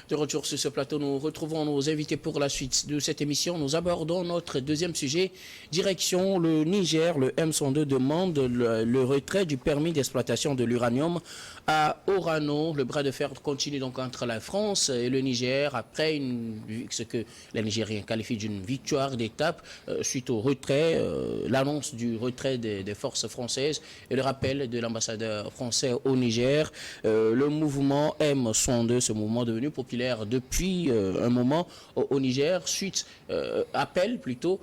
De retour sur ce plateau, nous retrouvons nos invités pour la suite de cette émission. Nous abordons notre deuxième sujet. Direction le Niger, le M102 demande le retrait du permis d'exploitation de l'uranium à Orano. Le bras de fer continue donc entre la France et le Niger après ce que les Nigériens qualifient d'une victoire d'étape suite au retrait, l'annonce du retrait des forces françaises et le rappel de l'ambassadeur français au Niger. Le mouvement M102, ce mouvement devenu populaire depuis un moment au Niger, suite appel plutôt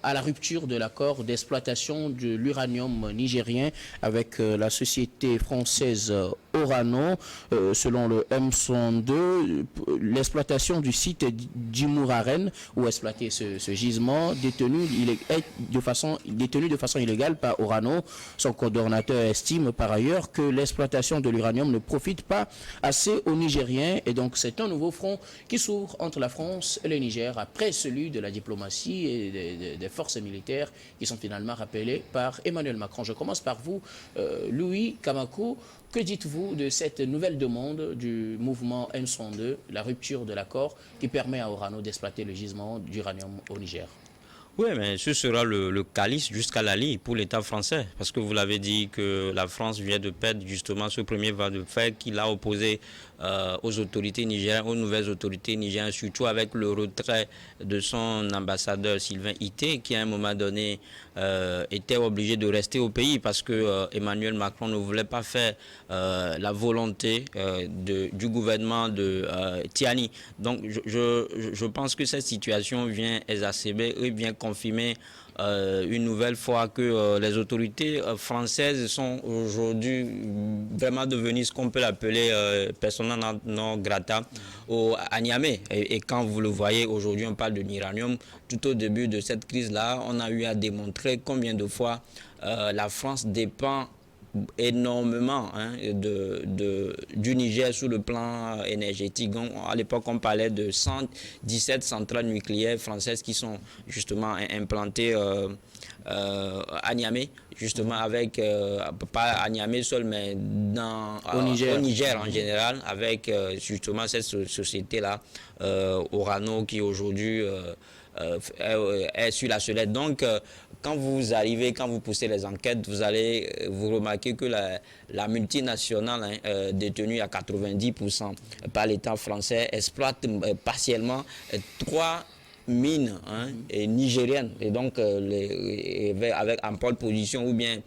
à la rupture de l'accord d'exploitation de l'uranium nigérien avec la société française Orano. Selon le M102, l'exploitation du site d'Imouraren, où exploité ce gisement, détenu de façon illégale par Orano. Son coordonnateur estime par ailleurs que l'exploitation de l'uranium ne profite pas assez aux Nigériens, et donc c'est un nouveau front qui s'ouvre entre la France et le Niger après celui de la diplomatie et des forces militaires qui sont finalement rappelées par Emmanuel Macron. Je commence par vous, Louis Kamakou. Que dites-vous de cette nouvelle demande du mouvement M102, la rupture de l'accord qui permet à Orano d'exploiter le gisement d'uranium au Niger? Oui, mais ce sera le calice jusqu'à la lie pour l'État français. Parce que vous l'avez dit que la France vient de perdre justement ce premier vent de fait qu'il a opposé aux autorités nigériennes, aux nouvelles autorités nigériennes, surtout avec le retrait de son ambassadeur Sylvain Ité, qui à un moment donné était obligé de rester au pays parce que Emmanuel Macron ne voulait pas faire la volonté du gouvernement de Tiani. Donc je pense que cette situation vient exacerber et vient confirmer une nouvelle fois que les autorités françaises sont aujourd'hui vraiment devenues ce qu'on peut l'appeler persona non grata à Niamey. Et quand vous le voyez aujourd'hui, on parle de l'uranium. Tout au début de cette crise-là, on a eu à démontrer combien de fois la France dépend énormément du Niger sur le plan énergétique. Donc, à l'époque, on parlait de 117 centrales nucléaires françaises qui sont justement implantées à Niamey, justement avec, pas à Niamey seul, mais au Niger en général, avec justement cette société-là, Orano, qui aujourd'hui est sur la sellette. Donc, quand vous arrivez, quand vous poussez les enquêtes, vous allez vous remarquer que la multinationale détenue à 90% par l'État français exploite partiellement 3 mines nigériennes. Et donc, avec en pole position ou bien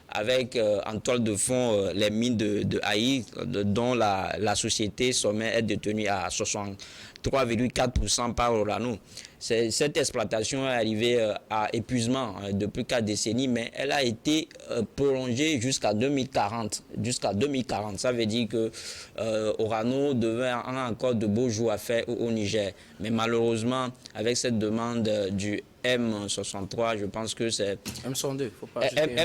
avec en toile de fond les mines de Haï, dont la société sommet est détenue à 63,4% par Orano. Cette exploitation est arrivée à épuisement depuis 4 décennies, mais elle a été prolongée jusqu'à 2040. Jusqu'à 2040, ça veut dire que Orano a encore de beaux jours à faire au Niger. Mais malheureusement, avec cette demande du M63, je pense que c'est... M102, faut pas ajouter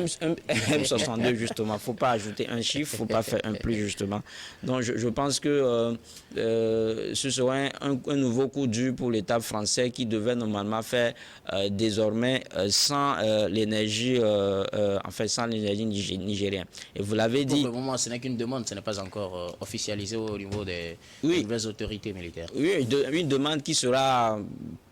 M62, justement. Faut pas ajouter un chiffre, faut pas faire un plus, justement. Donc, je pense que ce serait un nouveau coup dur pour l'État français qui devait normalement faire désormais sans l'énergie, sans l'énergie nigérienne. Et vous l'avez dit... Pour le moment, ce n'est qu'une demande, ce n'est pas encore officialisé au niveau des nouvelles autorités militaires. Oui, une demande qui sera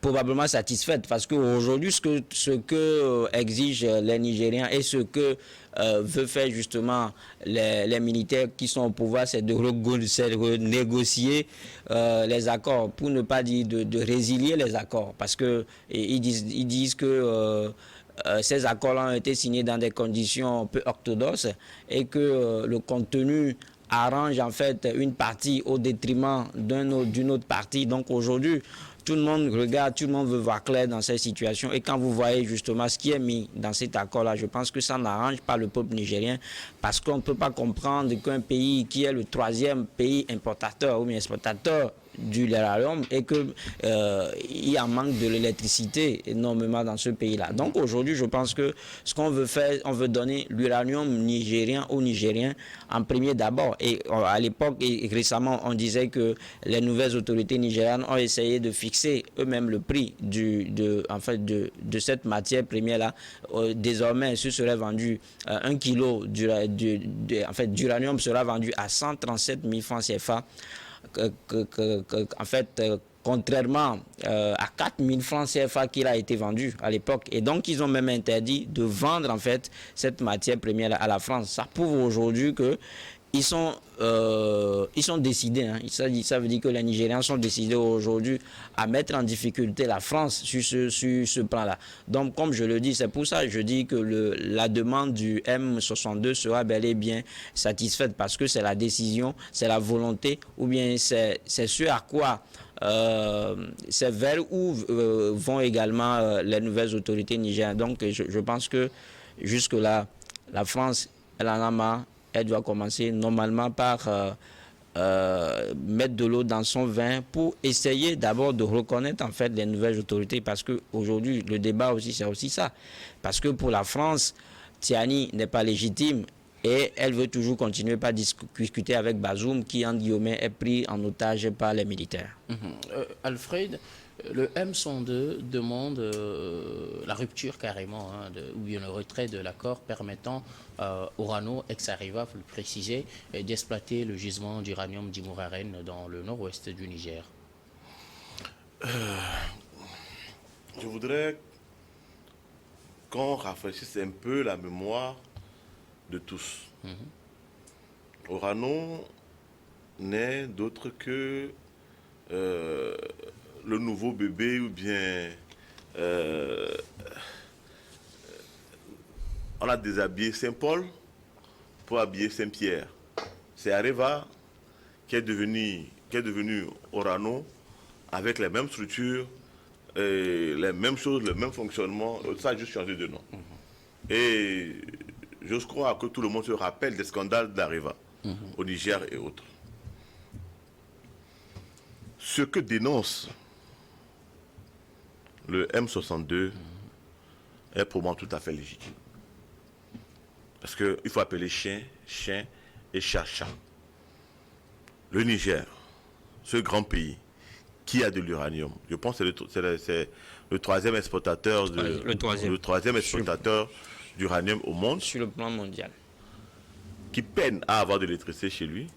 probablement satisfaite parce qu'aujourd'hui, ce que exigent les Nigériens et ce que veut faire justement les militaires qui sont au pouvoir, c'est de renégocier les accords, pour ne pas dire de résilier les accords, parce que ils disent que ces accords-là ont été signés dans des conditions peu orthodoxes et que le contenu arrange en fait une partie au détriment d'une autre partie. Donc aujourd'hui, tout le monde regarde, tout le monde veut voir clair dans cette situation. Et quand vous voyez justement ce qui est mis dans cet accord-là, je pense que ça n'arrange pas le peuple nigérien parce qu'on ne peut pas comprendre qu'un pays qui est le 3e pays importateur ou bien exportateur du l'uranium et qu'il y en manque de l'électricité énormément dans ce pays-là. Donc aujourd'hui, je pense que ce qu'on veut faire, on veut donner l'uranium nigérien aux Nigériens en premier d'abord. Et à l'époque et récemment, on disait que les nouvelles autorités nigérianes ont essayé de fixer eux-mêmes le prix de cette matière première-là. Désormais, ce serait vendu 1 kilo d'uranium sera vendu à 137 000 francs CFA. en fait, contrairement à 4 000 francs CFA qu'il a été vendu à l'époque. Et donc, ils ont même interdit de vendre, en fait, cette matière première à la France. Ça prouve aujourd'hui que ils sont décidés. Hein. Ça veut dire que les Nigériens sont décidés aujourd'hui à mettre en difficulté la France sur ce plan-là. Donc, comme je le dis, c'est pour ça que je dis que la demande du M62 sera bel et bien satisfaite parce que c'est la décision, c'est la volonté ou bien c'est ce à quoi c'est vers où vont également les nouvelles autorités nigériennes. Donc, je pense que jusque-là, la France, elle en a marre. Elle doit commencer normalement par mettre de l'eau dans son vin pour essayer d'abord de reconnaître en fait les nouvelles autorités parce qu'aujourd'hui, le débat aussi, c'est aussi ça. Parce que pour la France, Tiani n'est pas légitime et elle veut toujours continuer par discuter avec Bazoum qui, en guillemets, est pris en otage par les militaires. Alfred, le M102 demande la rupture carrément, hein, ou bien le retrait de l'accord permettant Orano, ex-Arriva, il faut le préciser, d'exploiter le gisement d'uranium d'Imouraren dans le nord-ouest du Niger. Je voudrais qu'on rafraîchisse un peu la mémoire de tous. Orano n'est d'autre que le nouveau bébé ou bien on a déshabillé Saint-Paul pour habiller Saint-Pierre. C'est Areva qui est devenu Orano avec les mêmes structures, les mêmes choses, le même fonctionnement. Ça a juste changé de nom. Et je crois que tout le monde se rappelle des scandales d'Areva au Niger et autres. Ce que dénonce le M62 est pour moi tout à fait légitime. Parce qu'il faut appeler chien, chien et chat, chat. Le Niger, ce grand pays qui a de l'uranium, je pense que c'est le troisième exportateur, le troisième exportateur d'uranium au monde. Sur le plan mondial. Qui peine à avoir de l'électricité chez lui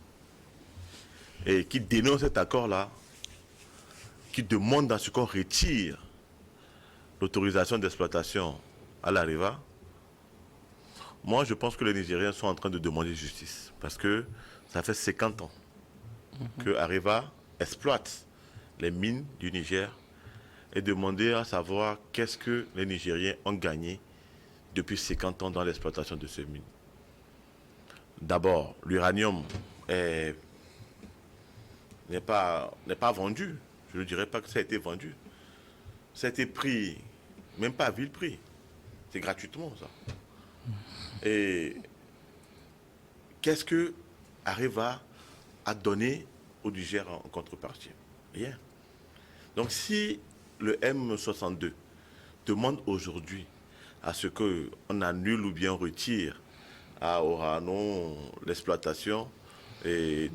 et qui dénonce cet accord-là, qui demande à ce qu'on retire l'autorisation d'exploitation à l'Areva. Moi, je pense que les Nigériens sont en train de demander justice parce que ça fait 50 ans que Areva exploite les mines du Niger et demander à savoir qu'est-ce que les Nigériens ont gagné depuis 50 ans dans l'exploitation de ces mines. D'abord, l'uranium n'est pas vendu. Je ne dirais pas que ça a été vendu. Ça a été pris, même pas à vil prix. C'est gratuitement, ça. Et qu'est-ce que Areva a donné au Niger en contrepartie? Rien. Donc si le M62 demande aujourd'hui à ce qu'on annule ou bien retire à Orano l'exploitation des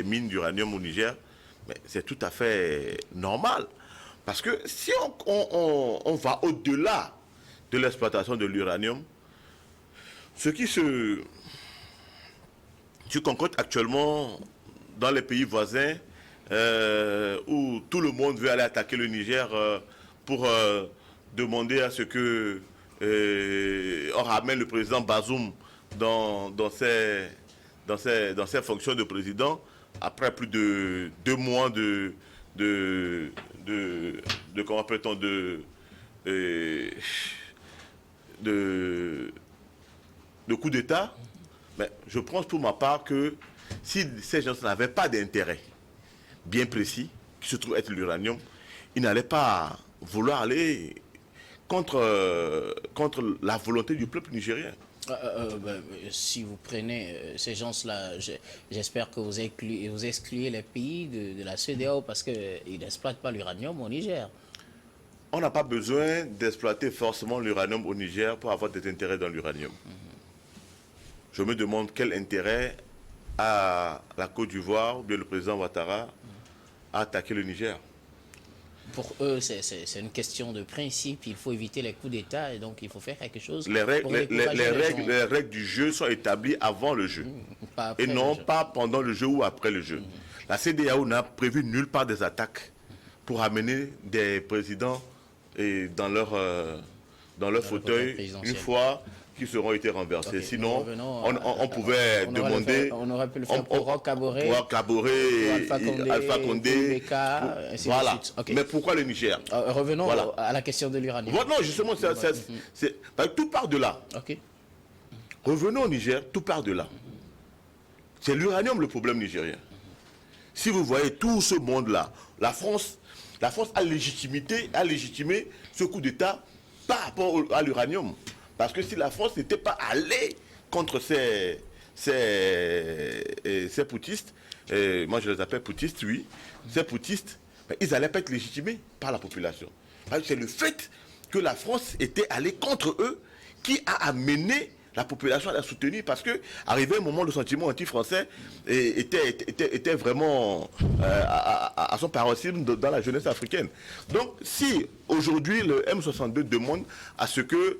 mines d'uranium au Niger, c'est tout à fait normal. Parce que si on va au-delà de l'exploitation de l'uranium, ce qui se concrète actuellement dans les pays voisins, où tout le monde veut aller attaquer le Niger pour demander à ce que on ramène le président Bazoum dans ses fonctions de président après plus de 2 mois de comment appelle-t-on de coup d'État. Mais je pense pour ma part que si ces gens n'avaient pas d'intérêt bien précis, qui se trouve être l'uranium, ils n'allaient pas vouloir aller contre la volonté du peuple nigérien. Si vous prenez ces gens-là, j'espère que vous excluez les pays de la CEDEAO parce qu'ils n'exploitent pas l'uranium au Niger. On n'a pas besoin d'exploiter forcément l'uranium au Niger pour avoir des intérêts dans l'uranium. Je me demande quel intérêt a la Côte d'Ivoire ou bien le président Ouattara à attaquer le Niger. Pour eux, c'est une question de principe. Il faut éviter les coups d'État et donc il faut faire quelque chose. Les pour décourager les règles du jeu sont établies avant le jeu. Pas après Et non le jeu. pas pendant le jeu ou après le jeu. La CEDEAO n'a prévu nulle part des attaques pour amener des présidents dans leur fauteuil présidentiel. une fois qu'ils seront été renversés. Ok, Sinon, revenons on pouvait demander... On aurait pu le faire pour Roch Kaboré, Pour Kaboré, Alpha Condé, Boubacar, ainsi de voilà. suite. Ok. Mais pourquoi le Niger? Revenons Voilà. à la question de l'uranium. Non, justement, tout part de là. Ok. Revenons au Niger, tout part de là. C'est l'uranium le problème nigérien. Si vous voyez tout ce monde-là, la France a légitimé ce coup d'État par rapport à l'uranium. Parce que si la France n'était pas allée contre ces poutistes, moi je les appelle poutistes, oui, ces poutistes, ben, ils n'allaient pas être légitimés par la population. C'est le fait que la France était allée contre eux qui a amené la population à la soutenir, parce que arrivé un moment, le sentiment anti-français était vraiment à son paroxysme dans la jeunesse africaine. Donc, si aujourd'hui le M62 demande à ce que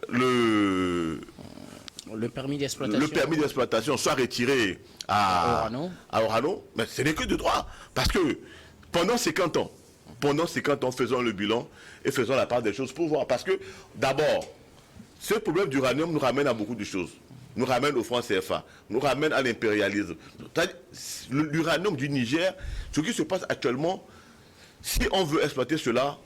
le permis d'exploitation soit retiré à Orano, mais ce n'est que de droit, parce que pendant 50 ans, faisons le bilan et faisons la part des choses pour voir, parce que d'abord, ce problème d'uranium nous ramène à beaucoup de choses. Nous ramène au franc CFA, nous ramène à l'impérialisme. L'uranium du Niger, ce qui se passe actuellement, si on veut exploiter cela,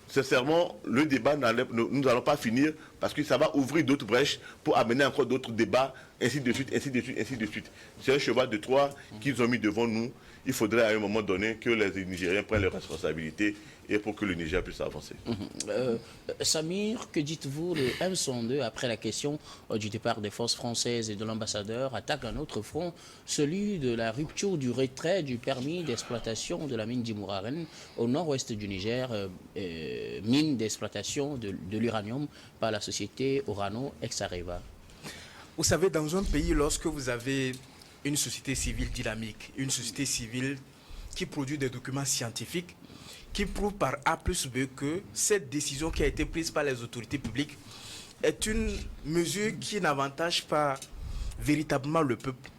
sincèrement, le débat, nous n'allons pas finir, parce que ça va ouvrir d'autres brèches pour amener encore d'autres débats, ainsi de suite, ainsi de suite, ainsi de suite. C'est un cheval de Troie qu'ils ont mis devant nous. Il faudrait à un moment donné que les Nigériens prennent leurs responsabilités et pour que le Niger puisse avancer. Samir, que dites-vous? Le M102, après la question du départ des forces françaises et de l'ambassadeur, attaque un autre front, celui de la rupture du retrait du permis d'exploitation de la mine d'Imouraren au nord-ouest du Niger, mine d'exploitation de l'uranium par la société Orano Exareva. Vous savez, dans un pays, lorsque vous avez une société civile dynamique, une société civile qui produit des documents scientifiques, qui prouve par A plus B que cette décision qui a été prise par les autorités publiques est une mesure qui n'avantage pas véritablement le peuple.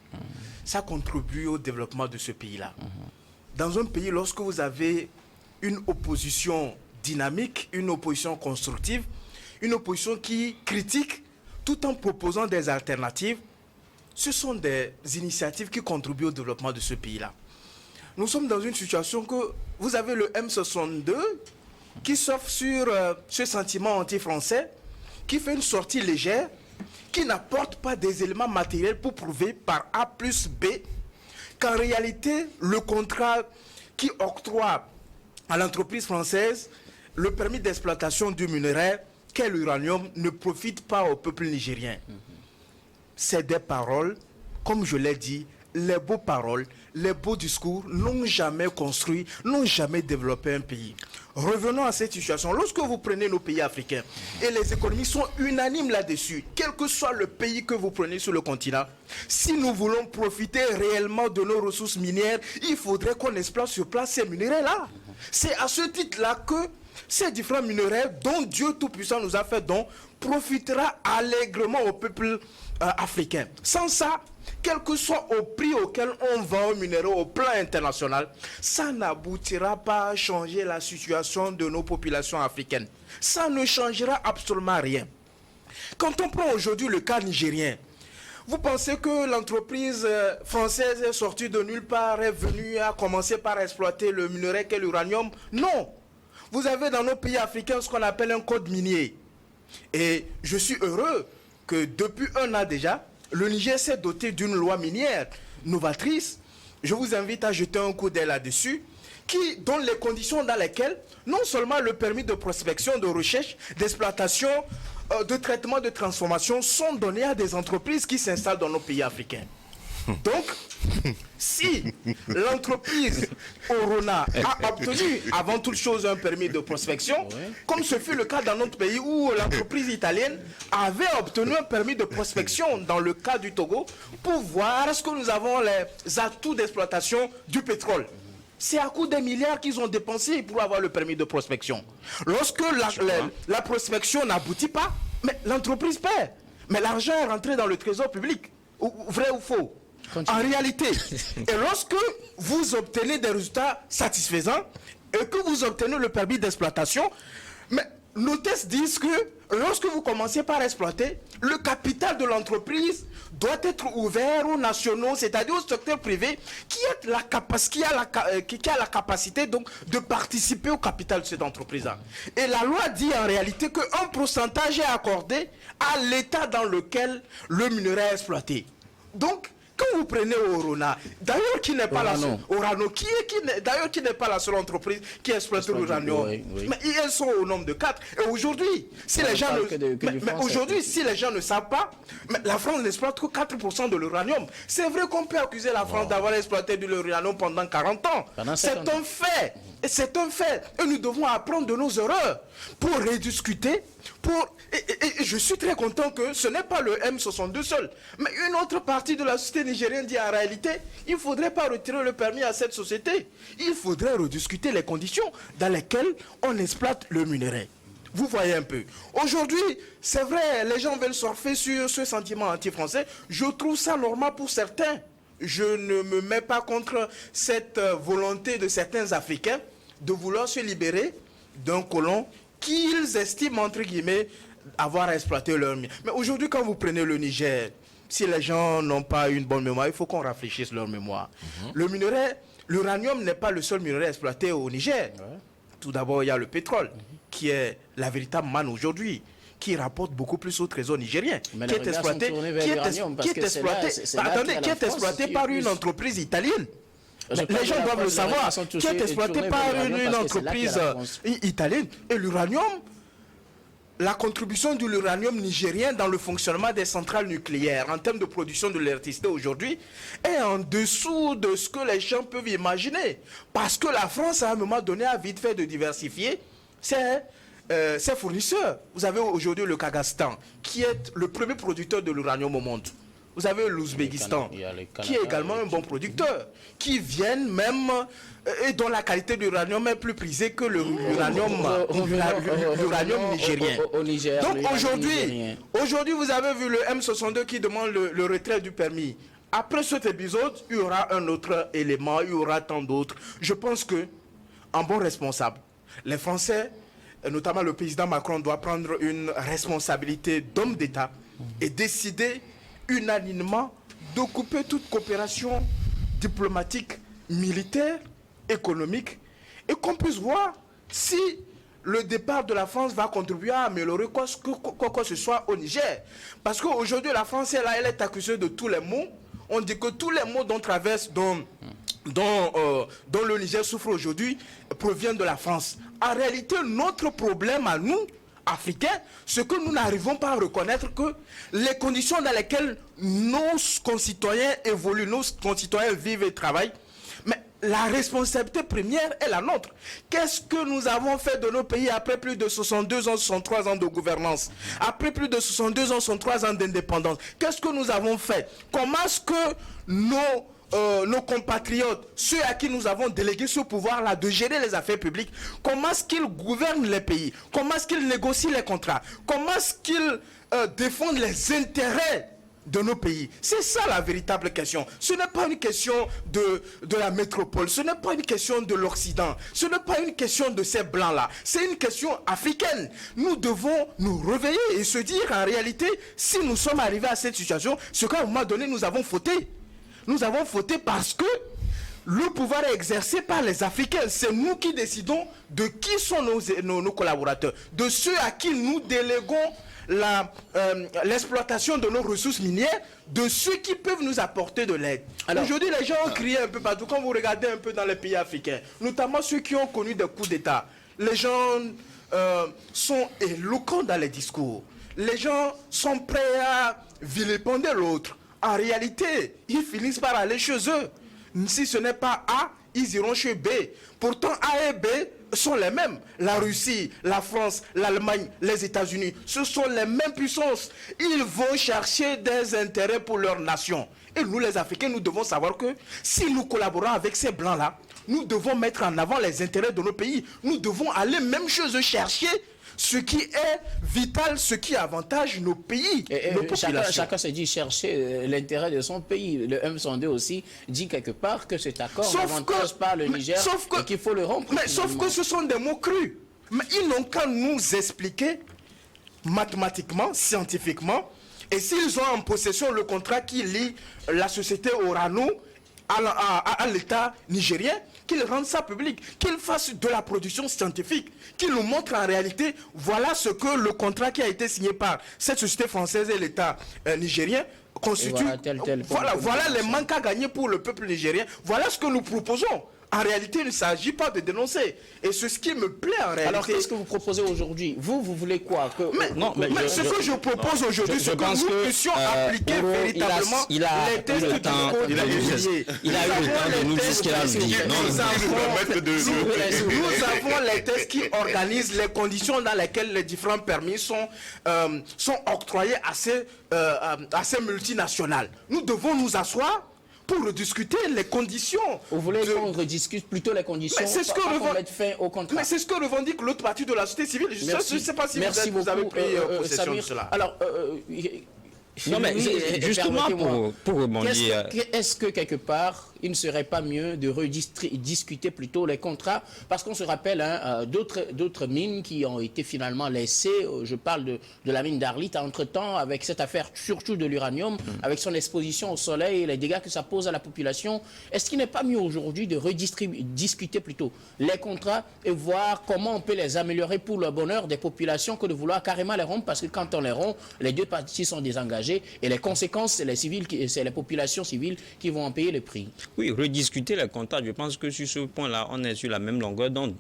Ça contribue au développement de ce pays-là. Dans un pays, lorsque vous avez une opposition dynamique, une opposition constructive, une opposition qui critique tout en proposant des alternatives, ce sont des initiatives qui contribuent au développement de ce pays-là. Nous sommes dans une situation que vous avez le M62 qui s'offre sur ce sentiment anti-français, qui fait une sortie légère, qui n'apporte pas des éléments matériels pour prouver par A plus B qu'en réalité, le contrat qui octroie à l'entreprise française le permis d'exploitation du minerai qu'est l'uranium ne profite pas au peuple nigérien. C'est des paroles, comme je l'ai dit, les beaux paroles, les beaux discours n'ont jamais construit, n'ont jamais développé un pays. Revenons à cette situation. Lorsque vous prenez nos pays africains, et les économies sont unanimes là-dessus, quel que soit le pays que vous prenez sur le continent, si nous voulons profiter réellement de nos ressources minières, il faudrait qu'on exploite sur place ces minerais-là. C'est à ce titre-là que ces différents minerais dont Dieu Tout-Puissant nous a fait don profitera allègrement au peuple africain. Sans ça, quel que soit au prix auquel on vend aux minéraux au plan international, ça n'aboutira pas à changer la situation de nos populations africaines. Ça ne changera absolument rien. Quand on prend aujourd'hui le cas nigérien, vous pensez que l'entreprise française est sortie de nulle part, est venue à commencer par exploiter le minerai qu'est l'uranium? Non. Vous avez dans nos pays africains ce qu'on appelle un code minier. Et je suis heureux que depuis 1 an déjà, le Niger s'est doté d'une loi minière novatrice. Je vous invite à jeter un coup d'œil là-dessus, qui donne les conditions dans lesquelles non seulement le permis de prospection, de recherche, d'exploitation, de traitement, de transformation sont donnés à des entreprises qui s'installent dans nos pays africains. Donc, si l'entreprise Orona a obtenu avant toute chose un permis de prospection, comme ce fut le cas dans notre pays où l'entreprise italienne avait obtenu un permis de prospection dans le cas du Togo pour voir est-ce que nous avons les atouts d'exploitation du pétrole. C'est à coup des milliards qu'ils ont dépensés pour avoir le permis de prospection. Lorsque la prospection n'aboutit pas, mais l'entreprise perd. Mais l'argent est rentré dans le trésor public. Vrai ou faux? Continue. En réalité, et lorsque vous obtenez des résultats satisfaisants et que vous obtenez le permis d'exploitation, mais nos tests disent que lorsque vous commencez par exploiter, le capital de l'entreprise doit être ouvert aux nationaux, c'est-à-dire au secteur privé, qui a la capacité donc de participer au capital de cette entreprise-là. Et la loi dit en réalité qu'un pourcentage est accordé à l'état dans lequel le minerai est exploité. Donc, quand vous prenez Orona, d'ailleurs qui n'est pas la seule, Orano, d'ailleurs qui n'est pas la seule entreprise qui exploite l'uranium, mais ils sont au nombre de 4. Et aujourd'hui, si les gens si les gens ne savent pas, mais la France n'exploite que 4% de l'uranium. C'est vrai qu'on peut accuser la France d'avoir exploité de l'uranium pendant 40 ans. C'est un fait. Et c'est un fait. Et nous devons apprendre de nos erreurs pour rediscuter. Et je suis très content que ce n'est pas le M62 seul. Mais une autre partie de la société nigérienne dit en réalité, il ne faudrait pas retirer le permis à cette société. Il faudrait rediscuter les conditions dans lesquelles on exploite le minerai. Vous voyez un peu. Aujourd'hui, c'est vrai, les gens veulent surfer sur ce sentiment anti-français. Je trouve ça normal pour certains. Je ne me mets pas contre cette volonté de certains Africains de vouloir se libérer d'un colon qu'ils estiment, entre guillemets, avoir exploité leur mine. Mais aujourd'hui, quand vous prenez le Niger, si les gens n'ont pas une bonne mémoire, il faut qu'on rafraîchisse leur mémoire. Le minerai, l'uranium n'est pas le seul minerai exploité au Niger. Tout d'abord, il y a le pétrole, qui est la véritable manne aujourd'hui, qui rapporte beaucoup plus au trésor nigérien, qui est exploité par une entreprise italienne. Les gens doivent le savoir, qui est exploité par une entreprise italienne. Et l'uranium, la contribution de l'uranium nigérien dans le fonctionnement des centrales nucléaires en termes de production de l'électricité aujourd'hui est en dessous de ce que les gens peuvent imaginer. Parce que la France, à un moment donné, a vite fait de diversifier ses fournisseurs. Vous avez aujourd'hui le Kazakhstan, qui est le premier producteur de l'uranium au monde. Vous avez l'Ouzbékistan, qui est également un bon producteur, qui viennent même et dont la qualité de l'uranium est plus prisée que l'uranium nigérien. Donc aujourd'hui, vous avez vu le M62 qui demande le retrait du permis. Après cet épisode, il y aura un autre élément, il y aura tant d'autres. Je pense que, en bon responsable, les Français, notamment le président Macron, doit prendre une responsabilité d'homme d'État et décider unanimement de couper toute coopération diplomatique, militaire, économique, et qu'on puisse voir si le départ de la France va contribuer à améliorer quoi que ce soit au Niger. Parce qu'aujourd'hui, la France, elle est accusée de tous les maux. On dit que tous les maux dont le Niger souffre aujourd'hui proviennent de la France. En réalité, notre problème à nous, Africains, c'est que nous n'arrivons pas à reconnaître que les conditions dans lesquelles nos concitoyens évoluent, nos concitoyens vivent et travaillent, mais la responsabilité première est la nôtre. Qu'est-ce que nous avons fait de nos pays après plus de 62 ans, 63 ans de gouvernance, après plus de 62 ans, 63 ans d'indépendance? Qu'est-ce que nous avons fait? Comment est-ce que nos compatriotes, ceux à qui nous avons délégué ce pouvoir-là de gérer les affaires publiques, comment est-ce qu'ils gouvernent les pays? Comment est-ce qu'ils négocient les contrats? Comment est-ce qu'ils défendent les intérêts de nos pays? C'est ça la véritable question. Ce n'est pas une question de la métropole, ce n'est pas une question de l'Occident, ce n'est pas une question de ces blancs-là, c'est une question africaine. Nous devons nous réveiller et se dire en réalité, si nous sommes arrivés à cette situation, c'est qu'à un moment donné, nous avons fauté. Nous avons fauté parce que le pouvoir est exercé par les Africains. C'est nous qui décidons de qui sont nos collaborateurs, de ceux à qui nous déléguons l'exploitation de nos ressources minières, de ceux qui peuvent nous apporter de l'aide. Aujourd'hui, les gens ont crié un peu partout. Quand vous regardez un peu dans les pays africains, notamment ceux qui ont connu des coups d'État, les gens sont éloquents dans les discours. Les gens sont prêts à vilipender l'autre. En réalité, ils finissent par aller chez eux. Si ce n'est pas A, ils iront chez B. Pourtant, A et B sont les mêmes. La Russie, la France, l'Allemagne, les États-Unis, ce sont les mêmes puissances. Ils vont chercher des intérêts pour leur nation. Et nous, les Africains, nous devons savoir que si nous collaborons avec ces Blancs-là, nous devons mettre en avant les intérêts de nos pays. Nous devons aller même chez eux chercher ce qui est vital, ce qui avantage nos pays, nos populations. Chacun se dit chercher l'intérêt de son pays. Le M102 aussi dit quelque part que cet accord n'avantage pas le Niger et qu'il faut le rompre. Mais sauf que ce sont des mots crus. Mais ils n'ont qu'à nous expliquer mathématiquement, scientifiquement, et s'ils ont en possession le contrat qui lie la société Orano à l'État nigérien, qu'ils rendent ça public, qu'ils fassent de la production scientifique, qu'ils nous montrent en réalité, voilà ce que le contrat qui a été signé par cette société française et l'État nigérien constitue. Voilà les manques à gagner pour le peuple nigérien. Voilà ce que nous proposons. En réalité, il ne s'agit pas de dénoncer. Et c'est ce qui me plaît en réalité. Alors, qu'est-ce que vous proposez aujourd'hui? Vous voulez quoi? Mais ce que je propose aujourd'hui, c'est que nous puissions appliquer véritablement les tests du code immobilier. Il a eu le temps de nous dire ce qu'il a dit. Nous avons les tests qui organisent les conditions dans lesquelles les différents permis sont octroyés à ces multinationales. Nous devons nous asseoir pour rediscuter les conditions. Vous voulez qu'on rediscute plutôt les conditions pour mettre fin au contrat? Mais c'est ce que revendique l'autre partie de la société civile. Je ne sais pas si vous avez pris possession de cela. Alors, non, mais justement pour rebondir... Est-ce que quelque part, il ne serait pas mieux de rediscuter plutôt les contrats? Parce qu'on se rappelle d'autres mines qui ont été finalement laissées. Je parle de la mine d'Arlit. Entre-temps, avec cette affaire surtout de l'uranium, avec son exposition au soleil et les dégâts que ça pose à la population, est-ce qu'il n'est pas mieux aujourd'hui de discuter plutôt les contrats et voir comment on peut les améliorer pour le bonheur des populations que de vouloir carrément les rompre? Parce que quand on les rompt, les deux parties sont désengagées et les conséquences, c'est les populations civiles qui vont en payer le prix. Oui, rediscuter les contrats, je pense que sur ce point-là, on est sur la même longueur d'onde.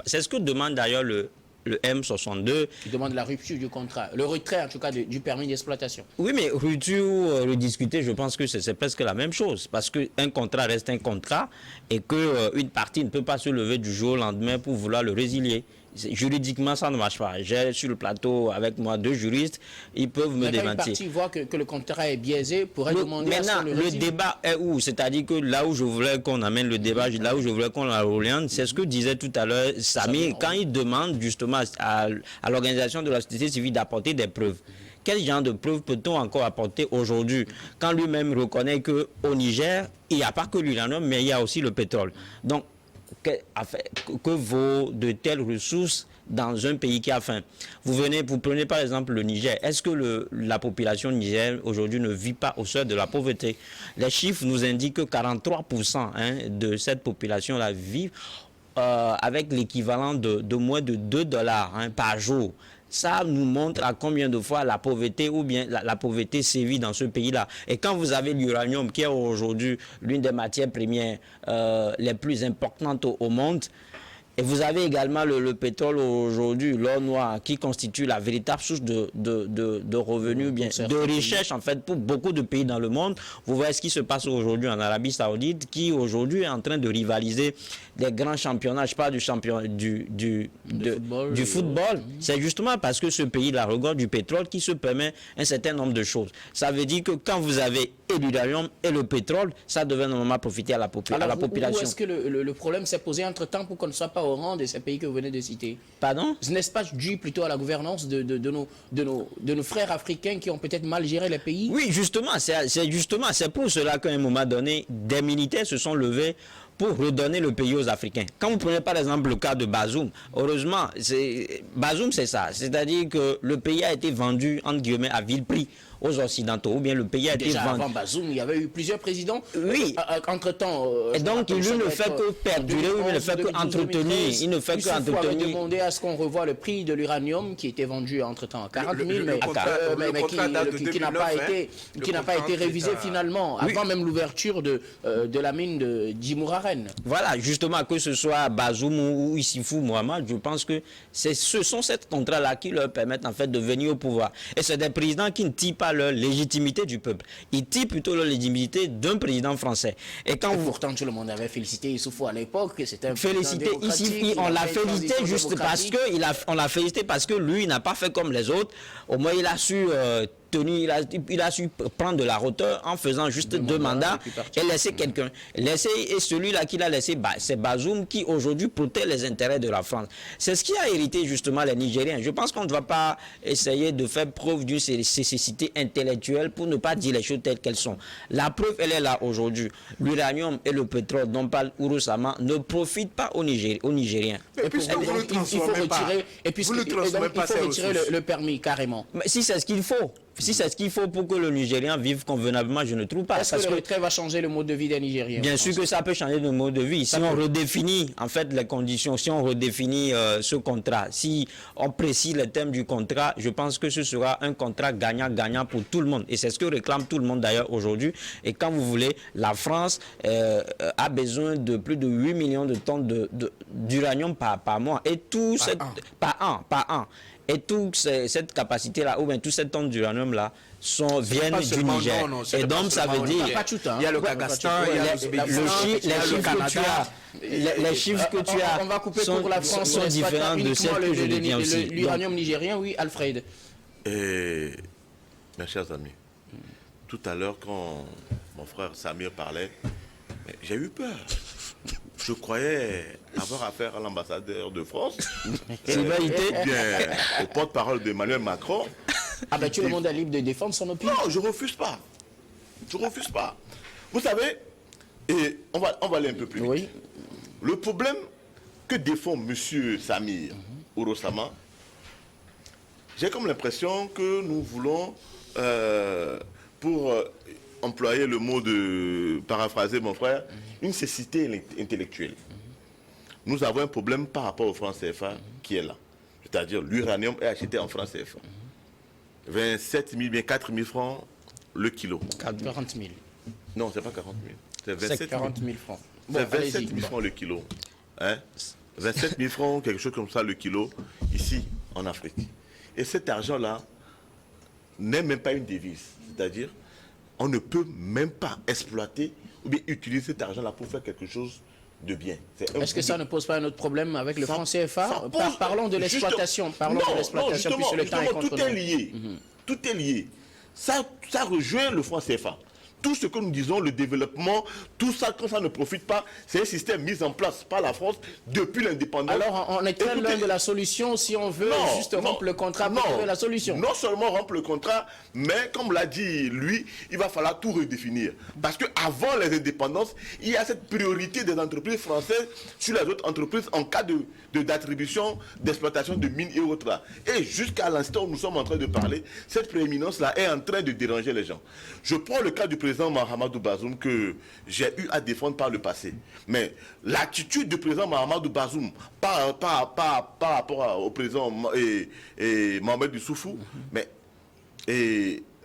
C'est ce que demande d'ailleurs le M62. Il demande la rupture du contrat, le retrait en tout cas du permis d'exploitation. Oui, mais rupture ou rediscuter, je pense que c'est presque la même chose. Parce qu'un contrat reste un contrat et qu'une partie ne peut pas se lever du jour au lendemain pour vouloir le résilier. Juridiquement, ça ne marche pas. J'ai sur le plateau avec moi 2 juristes, ils peuvent me démentir. Quand une partie voit que le contrat est biaisé, pourrait demander à ce qu'on le débat est où? C'est-à-dire que là où je voulais qu'on amène le débat, là où je voulais qu'on l'oriente, c'est ce que disait tout à l'heure Samy, quand il demande justement à l'organisation de la société civile d'apporter des preuves. Quel genre de preuves peut-on encore apporter aujourd'hui quand lui-même reconnaît qu'au Niger, il n'y a pas que l'uranium, mais il y a aussi le pétrole. Donc, que vaut de telles ressources dans un pays qui a faim? Vous prenez par exemple le Niger. Est-ce que la population nigérienne aujourd'hui ne vit pas au seuil de la pauvreté? Les chiffres nous indiquent que 43% de cette population-là vivent avec l'équivalent de moins de $2 par jour. Ça nous montre à combien de fois la pauvreté ou bien la pauvreté sévit dans ce pays-là. Et quand vous avez l'uranium, qui est aujourd'hui l'une des matières premières les plus importantes au monde, et vous avez également le pétrole aujourd'hui, l'or noir, qui constitue la véritable source de revenus, bien de recherche en fait pour beaucoup de pays dans le monde. Vous voyez ce qui se passe aujourd'hui en Arabie Saoudite, qui aujourd'hui est en train de rivaliser des grands championnats. Je parle du football. C'est justement parce que ce pays-là regorge du pétrole qui se permet un certain nombre de choses. Ça veut dire que quand vous avez et l'uranium et le pétrole, ça devait normalement profiter à la population. Où est-ce que le problème s'est posé entre-temps pour qu'on ne soit pas au rang de ces pays que vous venez de citer? Pardon? N'est-ce pas dû plutôt à la gouvernance de nos frères africains qui ont peut-être mal géré les pays? Oui, justement, c'est pour cela qu'à un moment donné, des militaires se sont levés pour redonner le pays aux Africains. Quand vous prenez par exemple le cas de Bazoum, heureusement, Bazoum c'est ça, c'est-à-dire que le pays a été vendu entre guillemets à vil prix aux Occidentaux, ou bien le pays a été vendu. Avant Bazoum, il y avait eu plusieurs présidents. Oui. Entre-temps... et donc, il ne fait que perdurer, il ne fait que entretenir. Il ne fait que entretenir. Il faut demander à ce qu'on revoie le prix de l'uranium qui était vendu entre-temps à 40 000, mais qui n'a pas été révisé finalement, avant même l'ouverture de la mine de Djimouraret. prennent. Voilà, justement, que ce soit Bazoum ou Issifou Mohamed, je pense que ce sont ces contrats-là qui leur permettent en fait de venir au pouvoir. Et c'est des présidents qui ne tirent pas leur légitimité du peuple. Ils tirent plutôt leur légitimité d'un président français. Et quand Pourtant, tout le monde avait félicité Issoufou à l'époque. C'était un félicité ici, on l'a félicité juste parce que on l'a félicité parce que lui, il n'a pas fait comme les autres. Au moins, il a su il a su prendre de la hauteur en faisant juste deux mandats et laisser quelqu'un. Et celui-là qu'il a laissé, c'est Bazoum qui aujourd'hui protège les intérêts de la France. C'est ce qui a hérité justement les Nigériens. Je pense qu'on ne va pas essayer de faire preuve d'une cécité intellectuelle pour ne pas dire les choses telles qu'elles sont. La preuve, elle est là aujourd'hui. L'uranium et le pétrole dont parle Ouro Sama ne profitent pas aux Nigériens. Et puisque vous ne transformez pas, il faut retirer le permis carrément. Mais si c'est ce qu'il faut. Si c'est ce qu'il faut pour que le Nigérien vive convenablement, je ne trouve pas. Est-ce que le retrait va changer le mode de vie des Nigériens? Bien sûr que ça peut changer le mode de vie. Si on redéfinit en fait les conditions, si on redéfinit ce contrat, si on précise les thèmes du contrat, je pense que ce sera un contrat gagnant-gagnant pour tout le monde. Et c'est ce que réclame tout le monde d'ailleurs aujourd'hui. Et quand vous voulez, la France a besoin de plus de 8 millions de tonnes d'uranium par mois. Et tout par an. Et toute cette capacité-là, ou bien toutes ces tonnes d'uranium-là, viennent du Niger. Et donc, ça veut dire... Il y a le Kazakhstan, il y a les chiffres que tu as on va couper pour la France sont différents de celles que je détiens aussi. L'uranium nigérien, oui, Alfred. Et, mes chers amis, tout à l'heure, quand mon frère Samir parlait, j'ai eu peur. Je croyais avoir affaire à l'ambassadeur de France, bien au porte-parole d'Emmanuel Macron. Ah ben tout le monde est libre de défendre son opinion. Non, je ne refuse pas. Je ne refuse pas. Vous savez, et on va aller un peu plus vite. Oui. Le problème que défend M. Samir Ouro Sama, j'ai comme l'impression que nous voulons, pour employer le mot de paraphraser mon frère, une cécité intellectuelle. Nous avons un problème par rapport au franc CFA qui est là. C'est-à-dire l'uranium est acheté en franc CFA. 27 000, bien 4 000 francs le kilo. 40 000. Non, c'est pas 40 000. C'est 27 40 000 francs. Bon, c'est 27 000 francs le kilo. Hein? 27 000 francs, quelque chose comme ça le kilo, ici en Afrique. Et cet argent-là n'est même pas une devise. C'est-à-dire, on ne peut même pas exploiter ou bien utiliser cet argent-là pour faire quelque chose de bien. Est-ce que ça ne pose pas un autre problème avec le franc CFA? Parlons de l'exploitation. Parlons de l'exploitation, puisque le temps est contre nous. Tout est lié. Tout est lié. Ça rejoint le franc CFA. Tout ce que nous disons, le développement, tout ça, quand ça ne profite pas, c'est un système mis en place par la France depuis l'indépendance. Alors, on est très loin de la solution si on veut juste rompre le contrat pour trouver la solution. Non seulement rompre le contrat, mais comme l'a dit lui, il va falloir tout redéfinir. Parce qu'avant les indépendances, il y a cette priorité des entreprises françaises sur les autres entreprises en cas d'attribution, d'exploitation de mines et autres. Et jusqu'à l'instant où nous sommes en train de parler, cette prééminence-là est en train de déranger les gens. Je prends le cas du président Mahamadou Bazoum que j'ai eu à défendre par le passé. Mais l'attitude du président Mahamadou Bazoum par rapport au président Mohamed Issoufou,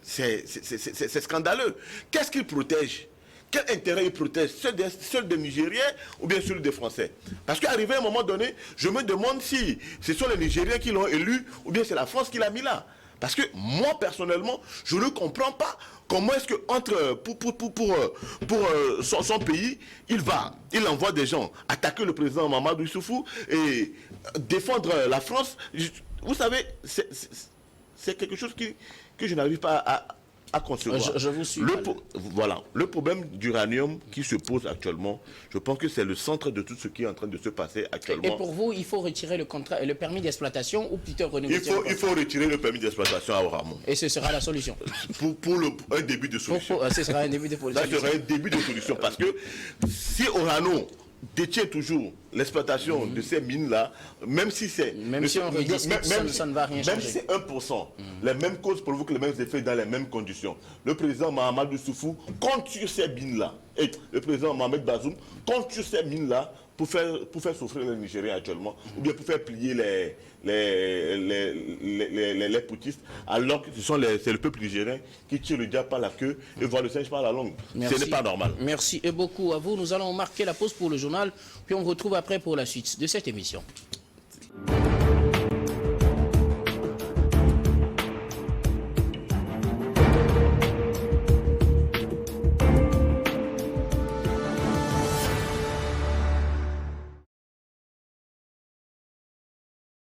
c'est scandaleux. Qu'est-ce qu'il protège? Quel intérêt il protège? Ceux des Nigériens ou bien ceux des Français? Parce qu'arrivé à un moment donné, je me demande si ce sont les Nigériens qui l'ont élu ou bien c'est la France qui l'a mis là. Parce que moi, personnellement, je ne comprends pas comment est-ce que pour son pays, il envoie des gens attaquer le président Mahamadou Issoufou et défendre la France. Vous savez, c'est quelque chose que je n'arrive pas à concevoir. Je vous suis. Voilà. Le problème d'uranium qui se pose actuellement, je pense que c'est le centre de tout ce qui est en train de se passer actuellement. Et pour vous, il faut retirer le permis d'exploitation ou plutôt renégocier il faut retirer le permis d'exploitation à Ouaramo. Et ce sera la solution. Pour un début de solution. Ce sera un début de solution. Ça sera un début de solution. Parce que si Orano détient toujours l'exploitation de ces mines-là, même si c'est... Même si on rediscute, ça ne va rien changer. Même si c'est 1%, les mêmes causes provoquent les mêmes effets dans les mêmes conditions. Le président Mahamadou Issoufou compte sur ces mines-là. Et le président Mohamed Bazoum compte sur ces mines-là pour faire souffrir les Nigériens actuellement, ou bien pour faire plier les poutistes, alors que c'est le peuple nigérien qui tire le diable par la queue et voit le singe par la langue. Merci. Ce n'est pas normal. Merci et beaucoup à vous. Nous allons marquer la pause pour le journal, puis on vous retrouve après pour la suite de cette émission.